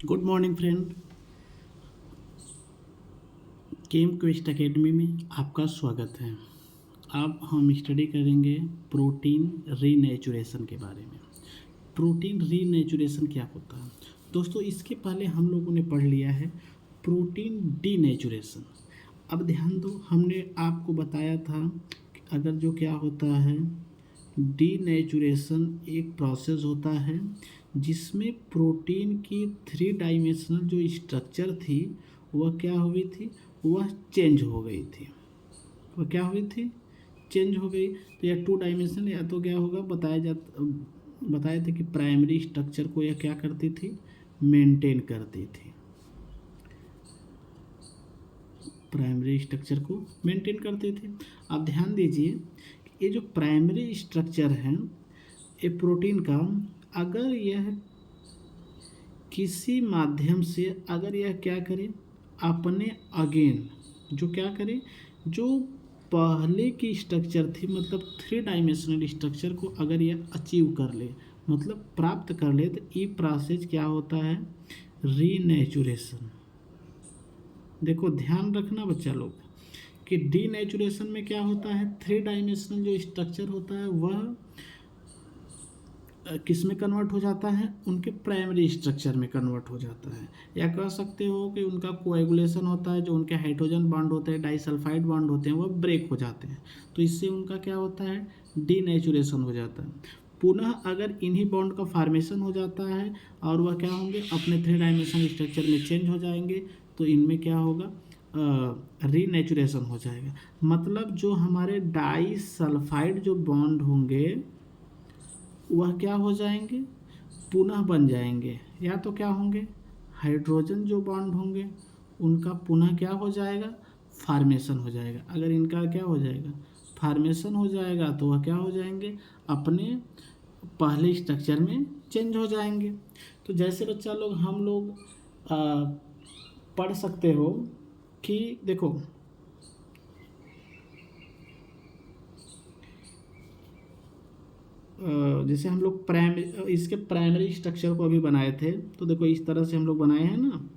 Good morning friend. Chem quest academy में आपका स्वागत है। अब हम स्टडी करेंगे प्रोटीन रीनेचुरेशन के बारे में। प्रोटीन रीनेचुरेशन क्या होता है दोस्तों? इसके पहले हम लोगों ने पढ़ लिया है प्रोटीन डीनेचुरेशन। अब ध्यान दो, हमने आपको बताया था कि अगर जो क्या होता है, डीनेचुरेशन एक प्रोसेस होता है जिसमें प्रोटीन की थ्री डायमेंशनल जो स्ट्रक्चर थी वह क्या हुई थी, वह चेंज हो गई थी। वह क्या हुई थी, चेंज हो गई। तो यह टू डायमेंशनल या तो क्या होगा, बताया था कि प्राइमरी स्ट्रक्चर को यह क्या करती थी, मेंटेन करती थी। प्राइमरी स्ट्रक्चर को मेंटेन करती थी। आप ध्यान दीजिए, ये जो प्राइमरी स्ट्रक्चर है ये प्रोटीन का, अगर यह किसी माध्यम से अगर यह क्या करे, अपने अगेन जो क्या करे, जो पहले की स्ट्रक्चर थी मतलब थ्री डायमेंशनल स्ट्रक्चर को अगर यह अचीव कर ले, मतलब प्राप्त कर ले, तो ये प्रोसेस क्या होता है, रीनेचुरेशन। देखो ध्यान रखना बच्चा लोग कि डीनेचुरेशन में क्या होता है, थ्री डायमेंशनल जो स्ट्रक्चर होता है वह किस में कन्वर्ट हो जाता है, उनके प्राइमरी स्ट्रक्चर में कन्वर्ट हो जाता है। या कह सकते हो कि उनका कोएगुलेशन होता है, जो उनके हाइड्रोजन बॉन्ड होते हैं, डाइसल्फाइड बॉन्ड होते हैं, वो ब्रेक हो जाते हैं। तो इससे उनका क्या होता है, डीनेचुरेशन हो जाता है। पुनः अगर इन्हीं बॉन्ड का फॉर्मेशन हो जाता है और वह क्या होंगे, अपने थ्री डायमेंशनल स्ट्रक्चर में चेंज हो जाएंगे, तो इनमें क्या होगा, रीनेचुरेशन हो जाएगा। मतलब जो हमारे डाइसल्फाइड जो बॉन्ड होंगे वह क्या हो जाएंगे, पुनः बन जाएंगे। या तो क्या होंगे, हाइड्रोजन जो बॉन्ड होंगे उनका पुनः क्या हो जाएगा, फार्मेशन हो जाएगा। अगर इनका क्या हो जाएगा, फार्मेशन हो जाएगा, तो वह क्या हो जाएंगे, अपने पहले स्ट्रक्चर में चेंज हो जाएंगे। तो जैसे बच्चा लोग हम लोग पढ़ सकते हो कि देखो जैसे हम लोग इसके प्राइमरी स्ट्रक्चर को अभी बनाए थे, तो देखो इस तरह से हम लोग बनाए हैं ना।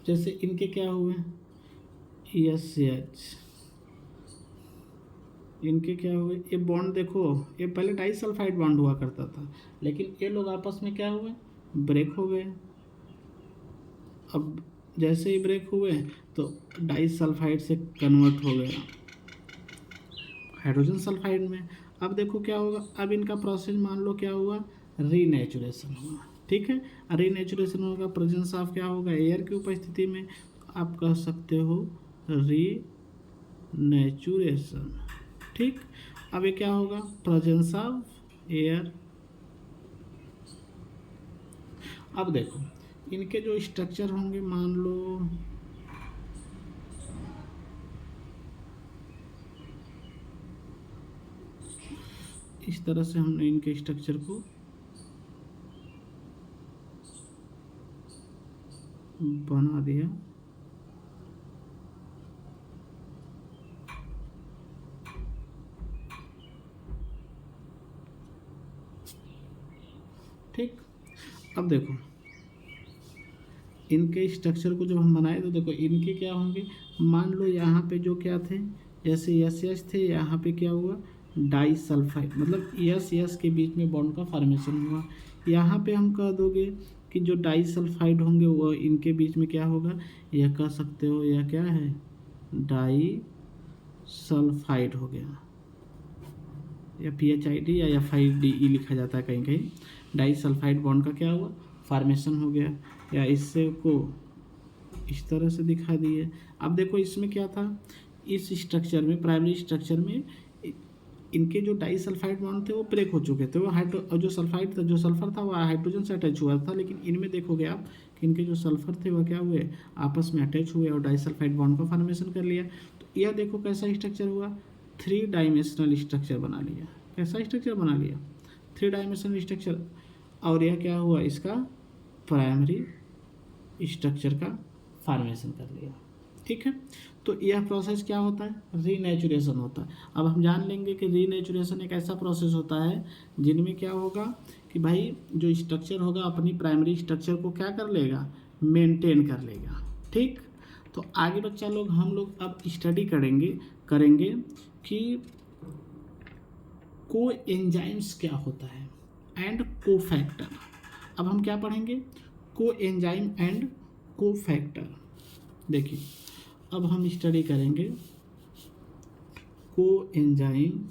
जैसे इनके क्या हुए, एस एच, इनके क्या हुए, ये बॉन्ड देखो, ये पहले डाइसल्फाइड बॉन्ड हुआ करता था, लेकिन ये लोग आपस में क्या हुए, ब्रेक हो गए। अब जैसे ही ब्रेक हुए तो डाइसल्फाइड से कन्वर्ट हो गया हाइड्रोजन सल्फाइड में। अब देखो क्या होगा, अब इनका प्रोसेस मान लो क्या हुआ, रीनेचुरेशन हुआ। ठीक है, रीनेचुरेशन होगा, प्रेजेंस ऑफ क्या होगा, एयर की उपस्थिति में। आप कह सकते हो रीनेचुरेशन। ठीक, अब ये क्या होगा, प्रेजेंस ऑफ एयर। अब देखो इनके जो स्ट्रक्चर होंगे, मान लो इस तरह से हमने इनके स्ट्रक्चर को बना दिया। ठीक, अब देखो इनके स्ट्रक्चर को जब हम बनाए तो देखो इनके क्या होंगे, मान लो यहाँ पे जो क्या थे, जैसे यस यस थे, यहाँ पे क्या हुआ, डाई सल्फाइड, मतलब यस यस के बीच में बॉन्ड का फॉर्मेशन हुआ। यहाँ पे हम कह दोगे कि जो डाई सल्फाइड होंगे वो इनके बीच में क्या होगा, यह कह सकते हो यह क्या है, डाई सल्फाइड हो गया, या PHID या FIDE लिखा जाता है कहीं कहीं। डाई सल्फाइड बॉन्ड का क्या हुआ, फॉर्मेशन हो गया, या इससे को इस तरह से दिखा दिए। अब देखो इसमें क्या था, इस स्ट्रक्चर में, प्राइमरी स्ट्रक्चर में इनके जो डाई सल्फाइड बॉन्ड थे वो ब्रेक हो चुके थे, वो हाइड्रो जो सल्फाइड था, जो सल्फर था वो हाइड्रोजन से अटैच हुआ था। लेकिन इनमें देखोगे आप कि इनके जो सल्फर थे वो क्या हुए, आपस में अटैच हुए और डाई सल्फाइड बॉन्ड का फॉर्मेशन कर लिया। तो यह देखो कैसा स्ट्रक्चर हुआ, थ्री डायमेंशनल स्ट्रक्चर बना लिया। कैसा स्ट्रक्चर बना लिया, थ्री डायमेंशनल स्ट्रक्चर। और यह क्या हुआ, इसका प्राइमरी स्ट्रक्चर का फॉर्मेशन कर लिया। ठीक है। तो यह प्रोसेस क्या होता है, रीनेचुरेशन होता है। अब हम जान लेंगे कि रीनेचुरेशन एक ऐसा प्रोसेस होता है जिनमें क्या होगा कि भाई जो स्ट्रक्चर होगा अपनी प्राइमरी स्ट्रक्चर को क्या कर लेगा, मेंटेन कर लेगा। ठीक। तो आगे बच्चा लोग हम लोग अब स्टडी करेंगे कि को एंजाइम्स क्या होता है एंड को फैक्टर। अब हम क्या पढ़ेंगे, को एंजाइम एंड को फैक्टर। देखिए अब हम स्टडी करेंगे को एंजाइम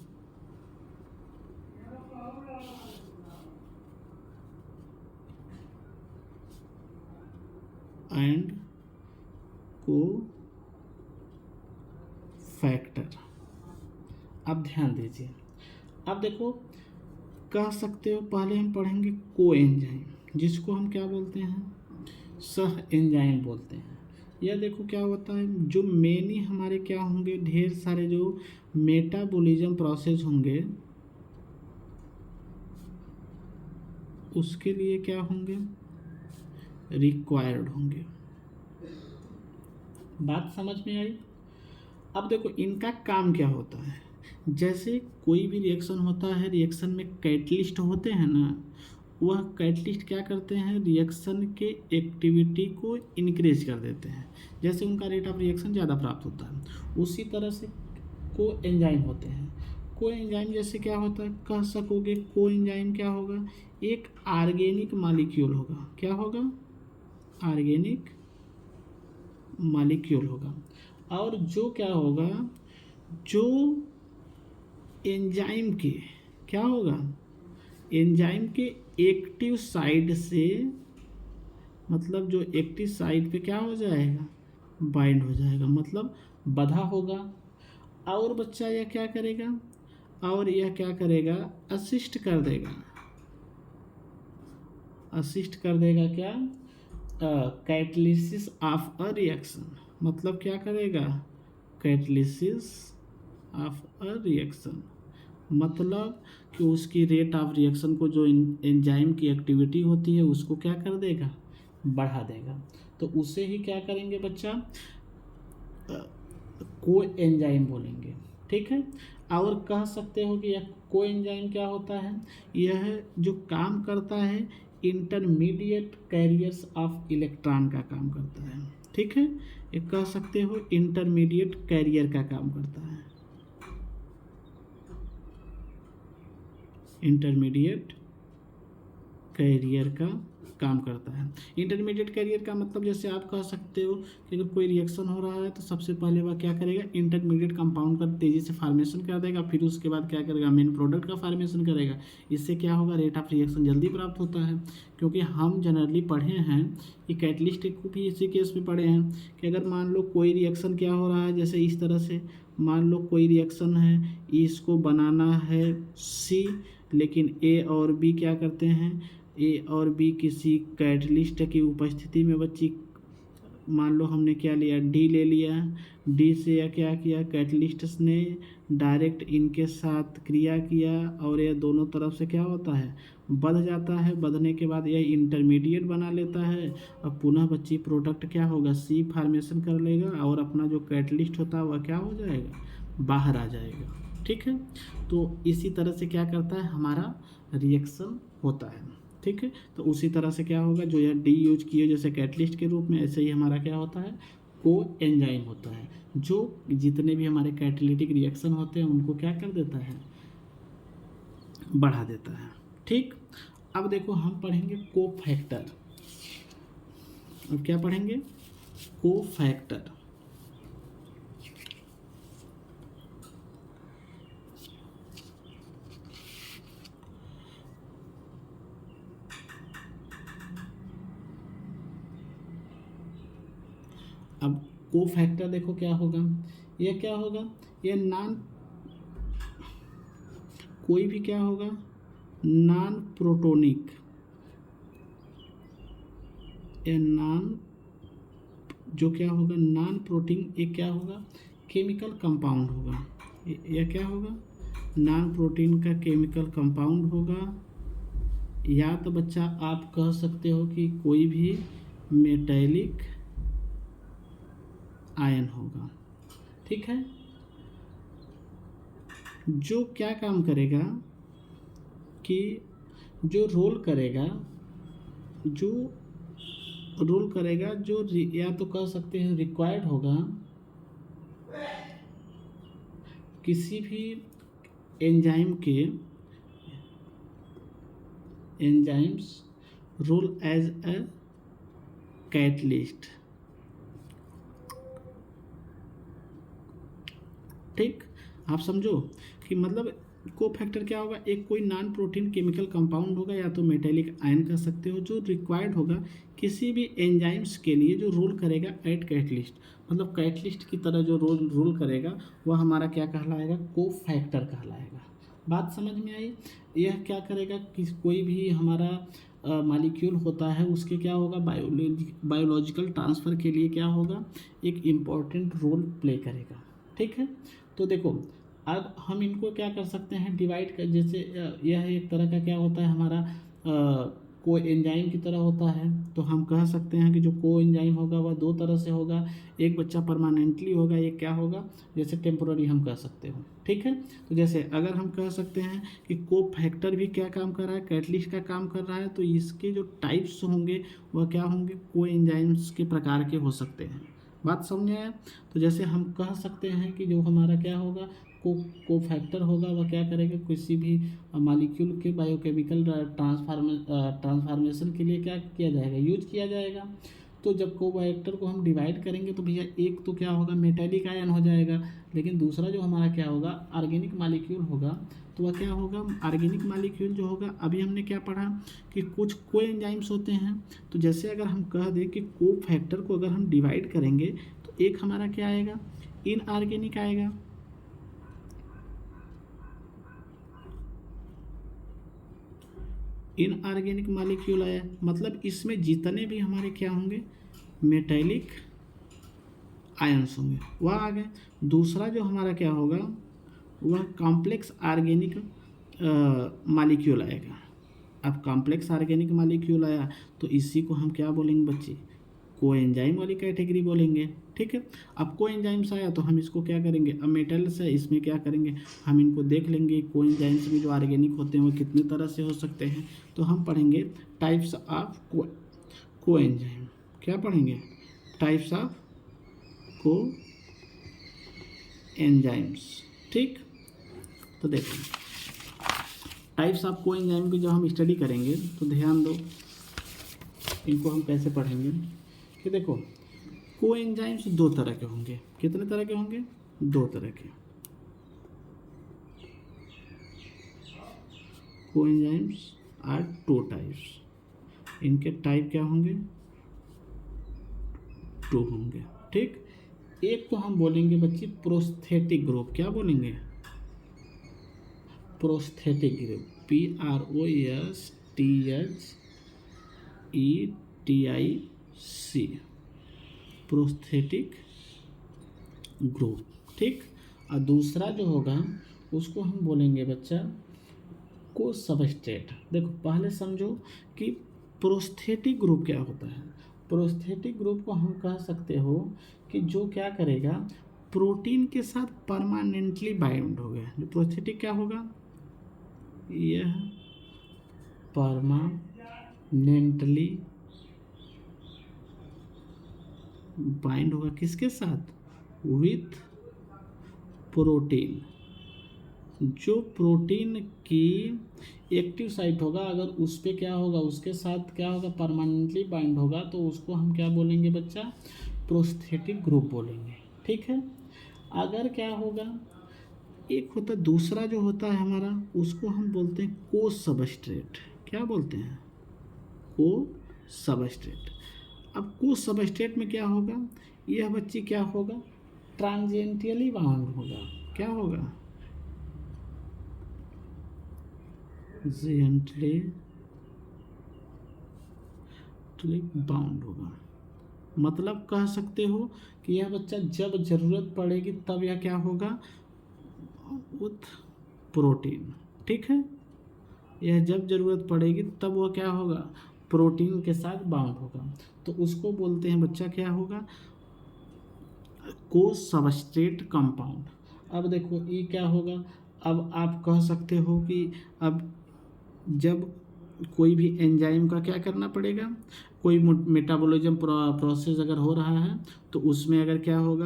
एंड को फैक्टर। अब ध्यान दीजिए, अब देखो कह सकते हो पहले हम पढ़ेंगे को एंजाइम, जिसको हम क्या बोलते हैं, सह एंजाइम बोलते हैं। यह देखो क्या होता है, जो मेन ही हमारे क्या होंगे, ढेर सारे जो मेटाबॉलिज्म प्रोसेस होंगे उसके लिए क्या होंगे, रिक्वायर्ड होंगे। बात समझ में आई। अब देखो इनका काम क्या होता है, जैसे कोई भी रिएक्शन होता है, रिएक्शन में कैटलिस्ट होते हैं ना, वह कैटलिस्ट क्या करते हैं, रिएक्शन के एक्टिविटी को इंक्रीज कर देते हैं, जैसे उनका रेट ऑफ रिएक्शन ज़्यादा प्राप्त होता है। उसी तरह से को एंजाइम होते हैं। को एंजाइम जैसे क्या होता है, कह सकोगे को एंजाइम क्या होगा, एक ऑर्गेनिक मॉलिक्यूल होगा। क्या होगा, ऑर्गेनिक मॉलिक्यूल होगा। और जो क्या होगा, जो एंजाइम के क्या होगा, एंजाइम के एक्टिव साइड से, मतलब जो एक्टिव साइड पे क्या हो जाएगा, बाइंड हो जाएगा, मतलब बधा होगा। और बच्चा यह क्या करेगा, और यह क्या करेगा, असिस्ट कर देगा। असिस्ट कर देगा क्या, कैटलिसिस ऑफ अ रिएक्शन। मतलब क्या करेगा, कैटलिसिस ऑफ अ रिएक्शन, मतलब कि उसकी रेट ऑफ रिएक्शन को, जो एंजाइम की एक्टिविटी होती है उसको क्या कर देगा, बढ़ा देगा। तो उसे ही क्या करेंगे बच्चा, को एंजाइम बोलेंगे। ठीक है। और कह सकते हो कि यह को एंजाइम क्या होता है, यह जो काम करता है इंटरमीडिएट कैरियर्स ऑफ इलेक्ट्रॉन का काम करता है। ठीक है, ये कह सकते हो इंटरमीडिएट कैरियर का काम करता है, इंटरमीडिएट कैरियर का काम करता है। इंटरमीडिएट कैरियर का मतलब जैसे आप कह सकते हो कि अगर कोई रिएक्शन हो रहा है तो सबसे पहले वह क्या करेगा, इंटरमीडिएट कंपाउंड का तेज़ी से फार्मेशन कर देगा, फिर उसके बाद क्या करेगा, मेन प्रोडक्ट का फार्मेशन करेगा। इससे क्या होगा, रेट ऑफ रिएक्शन जल्दी प्राप्त होता है। क्योंकि हम जनरली पढ़े हैं कि कैटलिस्ट को भी इसी केस में पढ़े हैं कि अगर मान लो कोई रिएक्शन क्या हो रहा है, जैसे इस तरह से मान लो कोई रिएक्शन है, इसको बनाना है सी, लेकिन ए और बी क्या करते हैं, ए और बी किसी कैटलिस्ट की उपस्थिति में बच्ची, मान लो हमने क्या लिया, डी ले लिया, डी से या क्या किया, कैटलिस्ट ने डायरेक्ट इनके साथ क्रिया किया और यह दोनों तरफ से क्या होता है, बढ़ जाता है। बढ़ने के बाद यह इंटरमीडिएट बना लेता है और पुनः बच्ची प्रोडक्ट क्या होगा, सी फार्मेशन कर लेगा और अपना जो कैटलिस्ट होता है वह क्या हो जाएगा, बाहर आ जाएगा। ठीक है। तो इसी तरह से क्या करता है, हमारा रिएक्शन होता है। ठीक है। तो उसी तरह से क्या होगा, जो यह डी यूज किए जैसे कैटलिस्ट के रूप में, ऐसे ही हमारा क्या होता है, को एंजाइम होता है, जो जितने भी हमारे कैटालिटिक रिएक्शन होते हैं उनको क्या कर देता है, बढ़ा देता है। ठीक। अब देखो हम पढ़ेंगे को फैक्टर। अब क्या पढ़ेंगे, को फैक्टर। अब को फैक्टर देखो क्या होगा, यह क्या होगा, यह कोई भी क्या होगा, नॉन प्रोटोनिक, जो क्या होगा, नॉन प्रोटीन, ये क्या होगा, केमिकल कंपाउंड होगा। यह क्या होगा, नॉन प्रोटीन का केमिकल कंपाउंड होगा। या तो बच्चा आप कह सकते हो कि कोई भी मेटेलिक आयन होगा। ठीक है, जो क्या काम करेगा कि जो रोल करेगा जो या तो कह सकते हैं रिक्वायर्ड होगा किसी भी enzymes role as a catalyst. ठीक, आप समझो कि मतलब कोफैक्टर क्या होगा, एक कोई नॉन प्रोटीन केमिकल कंपाउंड होगा या तो मेटेलिक आयन कह सकते हो, जो रिक्वायर्ड होगा किसी भी एंजाइम्स के लिए, जो रोल करेगा एट कैटलिस्ट, मतलब कैटलिस्ट की तरह जो रोल करेगा वह हमारा क्या कहलाएगा, कोफैक्टर कहलाएगा। बात समझ में आई। यह क्या करेगा कि कोई भी हमारा मॉलिक्यूल होता है उसके क्या होगा, बायोलॉजिकल ट्रांसफ़र के लिए क्या होगा, एक इम्पॉर्टेंट रोल प्ले करेगा। ठीक है, तो देखो अब हम इनको क्या कर सकते हैं, डिवाइड कर, जैसे यह एक तरह का क्या होता है हमारा को एंजाइम की तरह होता है, तो हम कह सकते हैं कि जो को एंजाइम होगा वह दो तरह से होगा, एक बच्चा परमानेंटली होगा, एक क्या होगा जैसे टेम्पोररी हम कह सकते हो। ठीक है, तो जैसे अगर हम कह सकते हैं कि को फैक्टर भी क्या काम कर रहा है, कैटलिस्ट का काम कर रहा है, तो इसके जो टाइप्स होंगे वह क्या होंगे, को एंजाइम्स के प्रकार के हो सकते हैं। बात समझ आया। तो जैसे हम कह सकते हैं कि जो हमारा क्या होगा, को फैक्टर होगा वह क्या करेगा, किसी भी मॉलिक्यूल के बायोकेमिकल ट्रांसफॉर्मेशन के लिए क्या किया जाएगा, यूज किया जाएगा। तो जब कोफैक्टर को हम डिवाइड करेंगे तो भैया एक तो क्या होगा, मेटेलिक आयन हो जाएगा, लेकिन दूसरा जो हमारा क्या होगा, ऑर्गेनिक मॉलिक्यूल होगा। तो वह क्या होगा, ऑर्गेनिक मॉलिक्यूल जो होगा, अभी हमने क्या पढ़ा कि कुछ को एंजाइम्स होते हैं। तो जैसे अगर हम कह दें कि कोफैक्टर को अगर हम डिवाइड करेंगे तो एक हमारा क्या आएगा, इनऑर्गेनिक आएगा, इनऑर्गेनिक मॉलिक्यूल आया, मतलब इसमें जितने भी हमारे क्या होंगे, मेटेलिक आयंस होंगे वह आ गए। दूसरा जो हमारा क्या होगा, वह कॉम्प्लेक्स ऑर्गेनिक मॉलिक्यूल आएगा। अब कॉम्प्लेक्स ऑर्गेनिक मॉलिक्यूल आया तो इसी को हम क्या बोलेंगे बच्चे, कोएंजाइम वाली कैटेगरी बोलेंगे। ठीक है, अब कोएंजाइम्स आया तो हम इसको क्या करेंगे, अब मेटल्स है इसमें क्या करेंगे, हम इनको देख लेंगे कोएंजाइम्स में जो ऑर्गेनिक होते हैं वो कितनी तरह से हो सकते हैं। तो हम पढ़ेंगे टाइप्स ऑफ कोएंजाइम, क्या पढ़ेंगे, टाइप्स ऑफ कोएंजाइम्स। ठीक, तो देखो टाइप्स ऑफ कोएंजाइम की जब हम स्टडी करेंगे तो ध्यान दो, इनको हम कैसे पढ़ेंगे कि देखो कोएंजाइम्स दो तरह के होंगे। कितने तरह के होंगे, दो तरह के। कोएंजाइम्स आर टू टाइप्स, इनके टाइप क्या होंगे, टू होंगे। ठीक, एक तो हम बोलेंगे बच्चे प्रोस्थेटिक ग्रुप, क्या बोलेंगे, prosthetic group, PROSTHETIC, prosthetic group. ठीक, और दूसरा जो होगा उसको हम बोलेंगे बच्चा को सबस्ट्रेट। देखो पहले समझो कि प्रोस्थेटिक ग्रुप क्या होता है। प्रोस्थेटिक ग्रुप को हम कह सकते हो कि जो क्या करेगा, प्रोटीन के साथ परमानेंटली बाइंड हो गया। जो प्रोस्थेटिक क्या होगा, यह परमानेंटली बाइंड होगा किसके साथ, विथ प्रोटीन। जो प्रोटीन की एक्टिव साइट होगा अगर उस पर क्या होगा, उसके साथ क्या होगा, परमानेंटली बाइंड होगा, तो उसको हम क्या बोलेंगे बच्चा, प्रोस्थेटिक ग्रुप बोलेंगे। ठीक है, अगर क्या होगा, एक होता दूसरा जो होता है हमारा, उसको हम बोलते हैं को सबस्ट्रेट। क्या बोलते हैं, को सबस्ट्रेट। अब को सबस्ट्रेट में क्या होगा, यह बच्ची क्या होगा, ट्रांजिएंटली बाउंड होगा। क्या होगा, जेंटली बाउंड होगा। मतलब कह सकते हो कि यह बच्चा जब जरूरत पड़ेगी तब यह क्या होगा, विथ प्रोटीन। ठीक है, यह जब जरूरत पड़ेगी तब वह क्या होगा, प्रोटीन के साथ बाउंड होगा। तो उसको बोलते हैं बच्चा क्या होगा, को सबस्ट्रेट कंपाउंड। अब देखो ये क्या होगा, अब आप कह सकते हो कि अब जब कोई भी एंजाइम का क्या करना पड़ेगा, कोई मेटाबॉलिज्म प्रोसेस अगर हो रहा है तो उसमें अगर क्या होगा,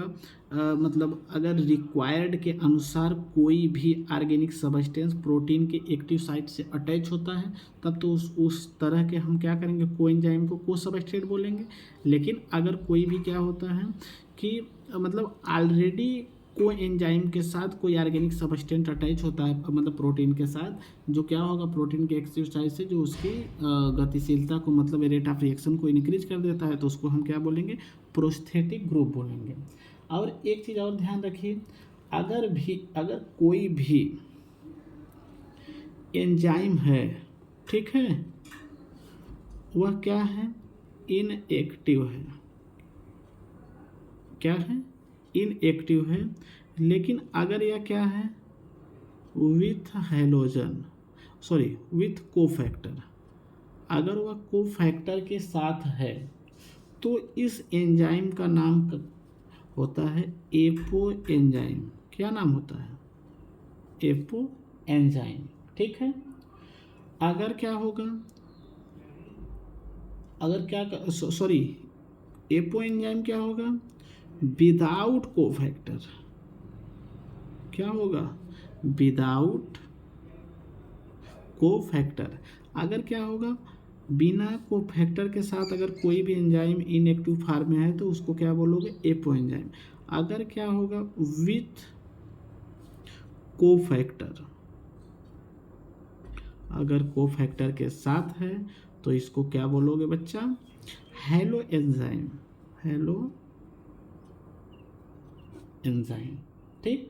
मतलब अगर रिक्वायर्ड के अनुसार कोई भी ऑर्गेनिक सब्सटेंस प्रोटीन के एक्टिव साइट से अटैच होता है तब तो उस तरह के हम क्या करेंगे, को एंजाइम को सबस्ट्रेट बोलेंगे। लेकिन अगर कोई भी क्या होता है कि मतलब ऑलरेडी को एंजाइम के साथ कोई ऑर्गेनिक सब्सटेंट अटैच होता है, मतलब प्रोटीन के साथ, जो क्या होगा प्रोटीन के एक्टिव साइट से जो उसकी गतिशीलता को मतलब रेट ऑफ रिएक्शन को इंक्रीज कर देता है, तो उसको हम क्या बोलेंगे, प्रोस्थेटिक ग्रुप बोलेंगे। और एक चीज़ और ध्यान रखिए, अगर कोई भी एंजाइम है, ठीक है, वह क्या है, इनएक्टिव है, क्या है, इनएक्टिव है, लेकिन अगर यह क्या है, with halogen sorry with cofactor, अगर वह कोफैक्टर के साथ है तो इस एंजाइम का नाम होता है एपो एंजाइम। क्या नाम होता है, एपो एंजाइम, ठीक है। अगर क्या होगा, अगर क्या सॉरी एपो एंजाइम क्या होगा, विदाउट कोफैक्टर, क्या होगा, विदाउट कोफैक्टर। अगर क्या होगा, बिना कोफैक्टर के साथ अगर कोई भी एंजाइम इनएक्टिव फॉर्म में है तो उसको क्या बोलोगे, एपो एंजाइम। अगर क्या होगा, विथ कोफैक्टर, अगर कोफैक्टर के साथ है तो इसको क्या बोलोगे बच्चा, हैलो एंजाइम, हैलो एंजाइम, ठीक।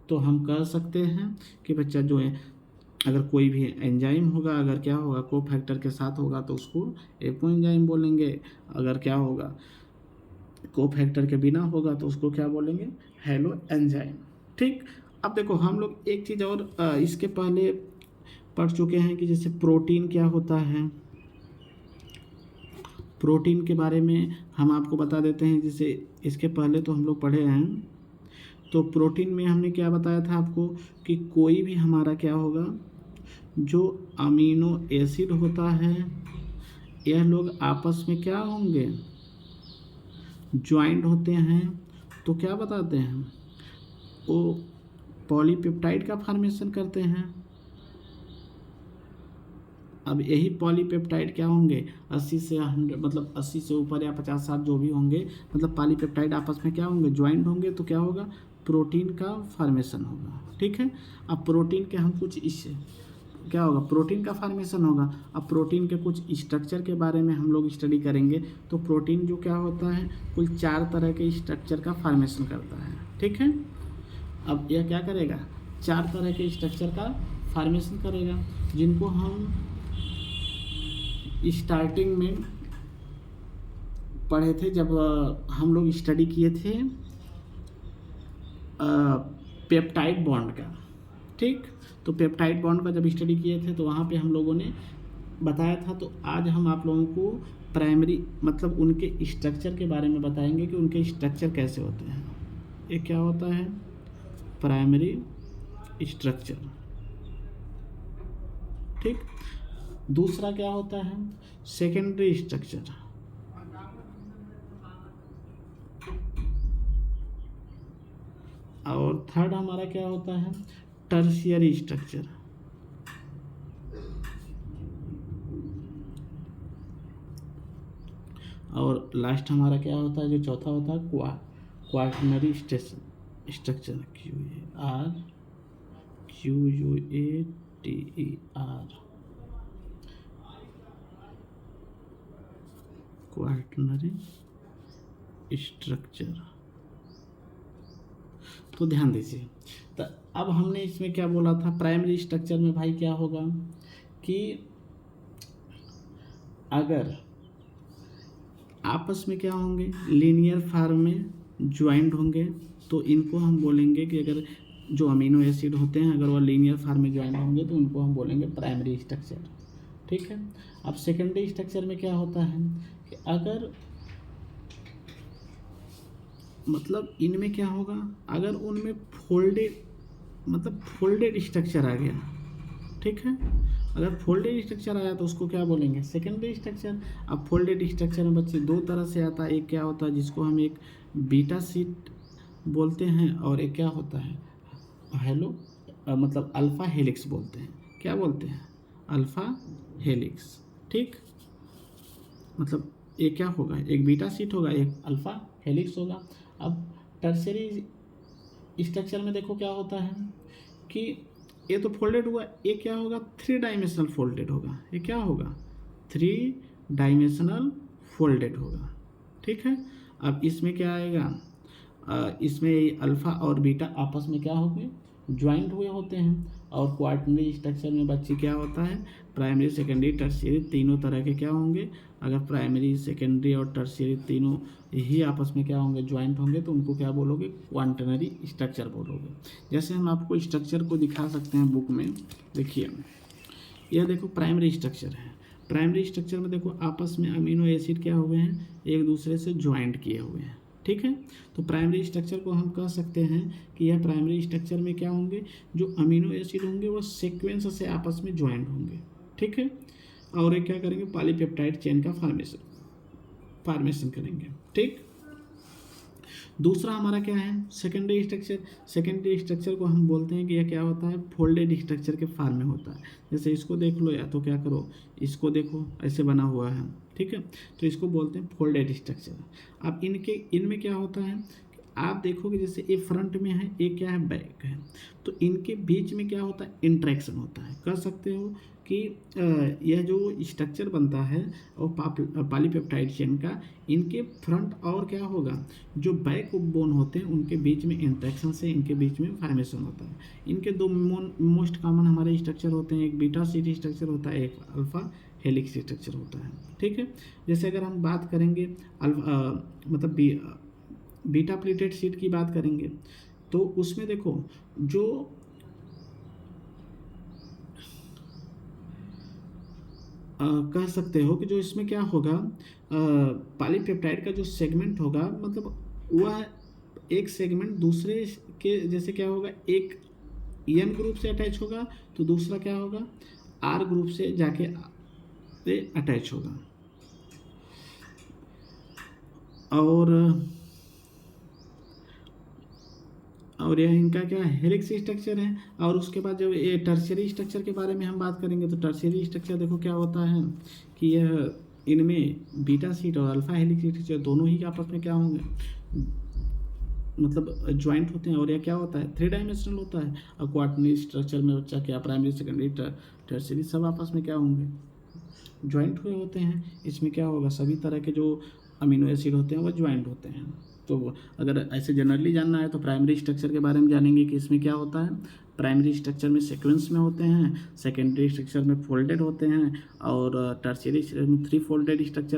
तो हम कह सकते हैं कि बच्चा जो है, अगर कोई भी एंजाइम होगा, अगर क्या होगा कोफैक्टर के साथ होगा तो उसको एपो एंजाइम बोलेंगे, अगर क्या होगा कोफैक्टर के बिना होगा तो उसको क्या बोलेंगे, हैलो एंजाइम, ठीक। अब देखो हम लोग एक चीज़ और इसके पहले पढ़ चुके हैं कि जैसे प्रोटीन क्या होता है, प्रोटीन के बारे में हम आपको बता देते हैं। जैसे इसके पहले तो हम लोग पढ़े हैं, तो प्रोटीन में हमने क्या बताया था आपको कि कोई भी हमारा क्या होगा, जो अमीनो एसिड होता है यह लोग आपस में क्या होंगे, ज्वाइंट होते हैं, तो क्या बताते हैं, वो पॉलीपेप्टाइड का फॉर्मेशन करते हैं। अब यही पॉलीपेप्टाइड क्या होंगे, 80 से 100 मतलब 80 से ऊपर या 50-60 जो भी होंगे, मतलब पॉलीपेप्टाइड आपस में क्या होंगे, ज्वाइंट होंगे, तो क्या होगा, प्रोटीन का फॉर्मेशन होगा, ठीक है। अब प्रोटीन के हम कुछ इस क्या होगा, प्रोटीन का फॉर्मेशन होगा। अब प्रोटीन के कुछ स्ट्रक्चर के बारे में हम लोग स्टडी करेंगे। तो प्रोटीन जो क्या होता है, कुल 4 तरह के स्ट्रक्चर का फॉर्मेशन करता है, ठीक है। अब यह क्या करेगा, 4 तरह के स्ट्रक्चर का फॉर्मेशन करेगा, जिनको हम स्टार्टिंग में पढ़े थे जब हम लोग स्टडी किए थे पेप्टाइड बॉन्ड का, ठीक। तो पेप्टाइड बॉन्ड का जब स्टडी किए थे तो वहाँ पे हम लोगों ने बताया था। तो आज हम आप लोगों को प्राइमरी मतलब उनके स्ट्रक्चर के बारे में बताएंगे कि उनके स्ट्रक्चर कैसे होते हैं। ये क्या होता है, प्राइमरी स्ट्रक्चर, ठीक। दूसरा क्या होता है, सेकेंडरी स्ट्रक्चर, और थर्ड हमारा क्या होता है, टर्शियरी स्ट्रक्चर, और लास्ट हमारा क्या होता है, जो चौथा होता है quaternary structure, QUATER, quaternary structure. तो ध्यान दीजिए, तो अब हमने इसमें क्या बोला था, प्राइमरी स्ट्रक्चर में भाई क्या होगा कि अगर आपस में क्या होंगे, लीनियर फॉर्म में ज्वाइंट होंगे, तो इनको हम बोलेंगे कि अगर जो अमीनो एसिड होते हैं अगर वह लीनियर फॉर्म में ज्वाइंट होंगे तो उनको हम बोलेंगे प्राइमरी स्ट्रक्चर, ठीक है। अब सेकेंडरी स्ट्रक्चर में क्या होता है कि अगर मतलब इनमें क्या होगा, अगर उनमें फोल्डेड मतलब फोल्डेड स्ट्रक्चर आ गया, ठीक है, अगर फोल्डेड स्ट्रक्चर आया तो उसको क्या बोलेंगे, सेकेंडरी स्ट्रक्चर। अब फोल्डेड स्ट्रक्चर में बच्चे दो तरह से आता है, एक क्या होता है जिसको हम एक बीटा शीट बोलते हैं, और एक क्या होता है मतलब अल्फ़ा हेलिक्स बोलते हैं। क्या बोलते हैं, अल्फ़ा हेलिक्स, ठीक। मतलब ये क्या होगा, एक बीटा शीट होगा, एक अल्फ़ा हेलिक्स होगा। अब टर्शियरी स्ट्रक्चर में देखो क्या होता है कि ये तो फोल्डेड हुआ, ये क्या होगा, थ्री डायमेंशनल फोल्डेड होगा। ये क्या होगा, थ्री डायमेंशनल फोल्डेड होगा, ठीक है। अब इसमें क्या आएगा, इसमें अल्फ़ा और बीटा आपस में क्या होंगे, ज्वाइंट हुए होते हैं। और क्वार्टनरी स्ट्रक्चर में बच्चे क्या होता है, प्राइमरी सेकेंडरी टर्शियरी तीनों तरह के क्या होंगे, अगर प्राइमरी सेकेंडरी और टर्शियरी तीनों ही आपस में क्या होंगे, ज्वाइंट होंगे, तो उनको क्या बोलोगे, क्वांटनरी स्ट्रक्चर बोलोगे। जैसे हम आपको स्ट्रक्चर को दिखा सकते हैं बुक में, देखिए यह देखो प्राइमरी स्ट्रक्चर है। प्राइमरी स्ट्रक्चर में देखो आपस में अमीनो एसिड क्या हुए हैं, एक दूसरे से ज्वाइंट किए हुए हैं, ठीक है। तो प्राइमरी स्ट्रक्चर को हम कह सकते हैं कि यह प्राइमरी स्ट्रक्चर में क्या होंगे, जो अमीनो एसिड होंगे वो सीक्वेंस से आपस में ज्वाइंट होंगे, ठीक है। और ये क्या करेंगे, पॉलीपेप्टाइड चेन का फॉर्मेशन करेंगे, ठीक। दूसरा हमारा क्या है, सेकेंडरी स्ट्रक्चर। सेकेंडरी स्ट्रक्चर को हम बोलते हैं कि यह क्या होता है, फोल्डेड स्ट्रक्चर के फॉर्म में होता है। जैसे इसको देख लो, या तो क्या करो, इसको देखो ऐसे बना हुआ है, ठीक है, तो इसको बोलते हैं फोल्डेड स्ट्रक्चर। अब इनमें क्या होता है, आप देखोगे जैसे ये फ्रंट में है, ये क्या है, बैक है, तो इनके बीच में क्या होता है, इंट्रैक्शन होता है। कह सकते हो कि यह जो स्ट्रक्चर बनता है और पॉलीपेप्टाइड चेन का, इनके फ्रंट और क्या होगा, जो बैक बोन होते हैं उनके बीच में इंट्रैक्शन से इनके बीच में फॉर्मेशन होता है। इनके दो मोस्ट कॉमन हमारे स्ट्रक्चर होते हैं, एक बीटा शीट स्ट्रक्चर होता है, एक अल्फ़ा हेलिक्स स्ट्रक्चर होता है, ठीक है। जैसे अगर हम बात करेंगे मतलब बीटा प्लेटेड शीट की बात करेंगे, तो उसमें देखो जो कह सकते हो कि जो इसमें क्या होगा, पॉलीपेप्टाइड का जो सेगमेंट होगा, मतलब वह एक सेगमेंट दूसरे के जैसे क्या होगा, एक एन ग्रुप से अटैच होगा, तो दूसरा क्या होगा, आर ग्रुप से जाके अटैच होगा। और यह इनका क्या हेलिक्स स्ट्रक्चर है। और उसके बाद जब ये टर्शियरी स्ट्रक्चर के बारे में हम बात करेंगे, तो टर्शियरी स्ट्रक्चर देखो क्या होता है कि यह इनमें बीटा शीट और अल्फा हेलिक्स स्ट्रक्चर दोनों ही आपस में क्या होंगे, मतलब ज्वाइंट होते हैं। और यह क्या होता है, थ्री डायमेंशनल होता है। और क्वार्टनरी स्ट्रक्चर में बच्चा क्या, प्राइमरी सेकेंडरी टर्शियरी सब आपस में क्या होंगे, ज्वाइंट हुए होते हैं। इसमें क्या होगा, सभी तरह के जो अमीनो एसिड होते हैं वो ज्वाइंट होते हैं। तो अगर ऐसे जनरली जानना है तो प्राइमरी स्ट्रक्चर के बारे में जानेंगे कि इसमें क्या होता है, प्राइमरी स्ट्रक्चर में सीक्वेंस में होते हैं, सेकेंडरी स्ट्रक्चर में फोल्डेड होते हैं, और टर्शियरी स्ट्रक्चर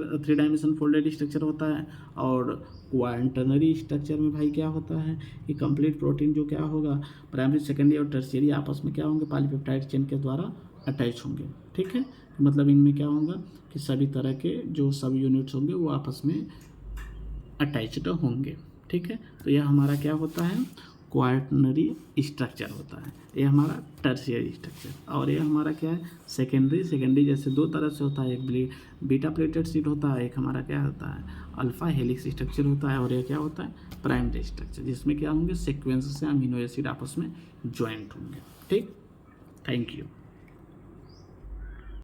में थ्री डायमेंशन फोल्डेड स्ट्रक्चर होता है। और क्वांटनरी स्ट्रक्चर में भाई क्या होता है कि कंप्लीट प्रोटीन जो क्या होगा, प्राइमरी सेकेंडरी और टर्शियरी आपस में क्या होंगे, पॉलीपेप्टाइड चेन के द्वारा अटैच होंगे, ठीक है। मतलब इनमें क्या होगा कि सभी तरह के जो सब यूनिट्स होंगे वो आपस में अटैच्ड होंगे, ठीक है। तो यह हमारा क्या होता है, क्वार्टनरी स्ट्रक्चर होता है। यह हमारा टर्शियरी स्ट्रक्चर। और यह हमारा क्या है, सेकेंडरी जैसे दो तरह से होता है, एक बीटा प्लेटेड शीट होता है, एक हमारा क्या होता है, अल्फा हेलिक्स स्ट्रक्चर होता है। और यह क्या होता है, प्राइमरी स्ट्रक्चर, जिसमें क्या होंगे, सीक्वेंस से अमीनो एसिड आपस में ज्वाइंट होंगे, ठीक। Thank you.